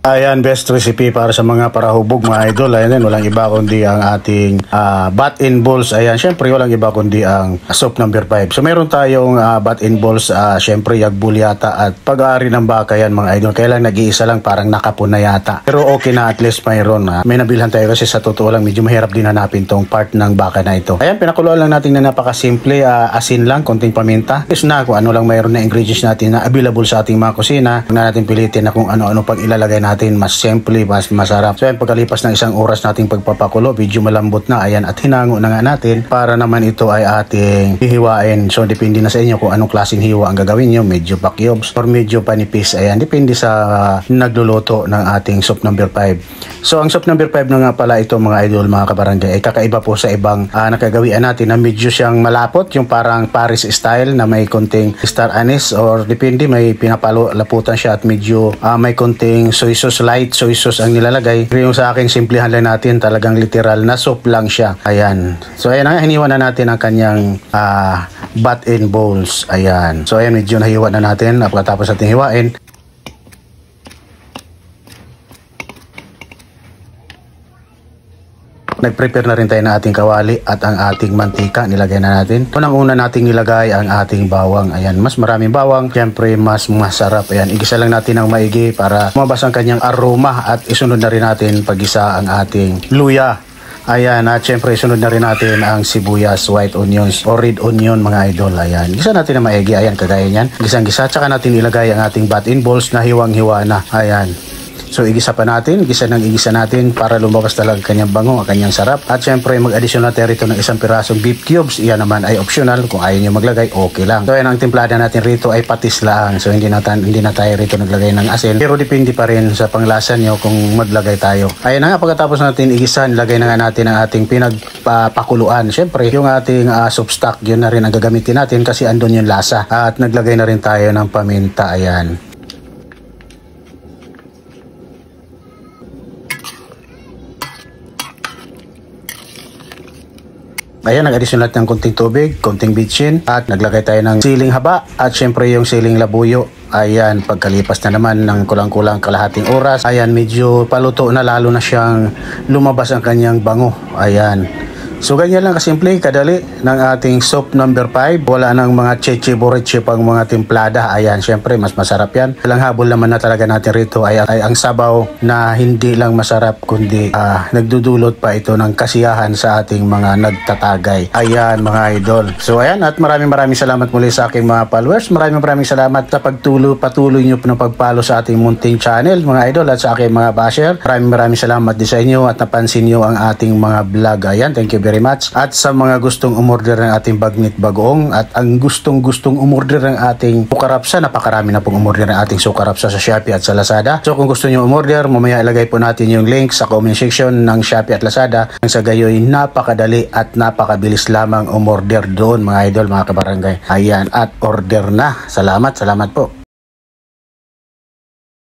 Ayan, best recipe para sa mga parahubog mga idol. Ayan yan, walang iba kundi ang ating bat and balls. Ayan, syempre walang iba kundi ang soup number 5. So meron tayong bat and balls, syempre yagbul yata at pag-aari ng baka yan mga idol. Kailan nag-iisa lang, parang nakapon na yata. Pero okay na, at least mayroon. May nabilhan tayo kasi sa totoo lang medyo mahirap din hanapin tong part ng baka na ito. Ayan, pinakuluan lang natin na napakasimple, asin lang, konting paminta. Is na kung ano lang mayroon na ingredients natin na available sa ating mga kusina. Huwag na natin pilitin na kung ano-ano pag ilalagay natin, mas simple, mas masarap. So yan, pagkalipas ng isang oras nating pagpapakulo, medyo malambot na, ayan, at hinango na nga natin para naman ito ay ating hihiwain. So depende na sa inyo kung anong klaseng hiwa ang gagawin nyo, medyo pakyobs or medyo panipis. Ayan, depende sa nagluluto ng ating soup number 5. So ang soup number 5 na nga pala ito mga idol, mga kabarangay, ay kakaiba po sa ibang nakagawian natin na medyo siyang malapot, yung parang Paris style na may konting star anise or depende, may pinapalaputan siya at medyo may konting soy sauce, light soy sauce ang nilalagay. Pero yung sa akin, simplihan lang natin, talagang literal na soup lang siya. Ayan. So ayan na, hiniwa na natin ang kanyang bat and balls. Ayan. So ayan, medyo nahiwa na natin. Pagkatapos natin hiwain, nag-prepare na rin tayo ng ating kawali at ang ating mantika. Nilagay na natin. Unang-una nating nilagay ang ating bawang. Ayan, mas maraming bawang, syempre mas masarap. Ayan, igisa lang natin ng maigi para lumabas ang kanyang aroma at isunod na rin natin pag-isa ang ating luya. Ayan, at syempre isunod na rin natin ang sibuyas, white onions o red onion mga idol. Ayan, gisa natin ng maigi. Ayan, kagaya niyan. Gisang-gisa, tsaka natin ilagay ang ating bat and balls na hiwang-hiwa na. Ayan. So igisa pa natin, igisa natin para lumabas talaga kanyang bango, ang kanyang sarap. At syempre mag-addition natin rito ng isang pirasong beef cubes. Iyan naman ay optional, kung ayaw nyo maglagay, okay lang. So yan, ang timplada natin rito ay patis lang. So hindi na tayo rito naglagay ng asin. Pero depende pa rin sa panglasa nyo kung maglagay tayo. Ayan na nga, pagkatapos natin igisa, nilagay na nga natin ang ating pinagpakuluan. Syempre yung ating soup stock, yun na rin ang gagamitin natin kasi andun yung lasa. At naglagay na rin tayo ng paminta. Ayan. Ayan, nag-addition natin ng konting tubig, konting bitchin, at naglagay tayo ng siling haba at syempre yung siling labuyo. Ayan, pagkalipas na naman ng kulang-kulang kalahating oras, ayan, medyo paluto na, lalo na siyang lumabas ang kanyang bango. Ayan. So ganyan lang kasimple, kadali ng ating soup number 5. Wala nang mga cheche-boreche pang mga timplada. Ayan, syempre mas masarap yan. Walang habol naman na talaga natin rito ay ang sabaw na hindi lang masarap kundi nagdudulot pa ito ng kasiyahan sa ating mga nagtatagay. Ayan mga idol. So ayan, at maraming salamat muli sa aking mga followers. Maraming salamat sa patuloy nyo na pagpalo sa ating munting channel mga idol at sa aking mga basher. Maraming salamat din sa inyo at napansin nyo ang ating mga vlog. Ayan, thank you very much. At sa mga gustong umorder ng ating bagnit bagoong at ang gustong umorder ng ating sukarapsa, napakarami na pong umorder ng ating sukarapsa sa Shopee at sa Lazada. So kung gusto nyo umorder, mamaya ilagay po natin yung link sa comment section ng Shopee at Lazada. Sa gayoy, napakadali at napakabilis lamang umorder doon mga idol, mga kabarangay. Ayan, at order na. Salamat po.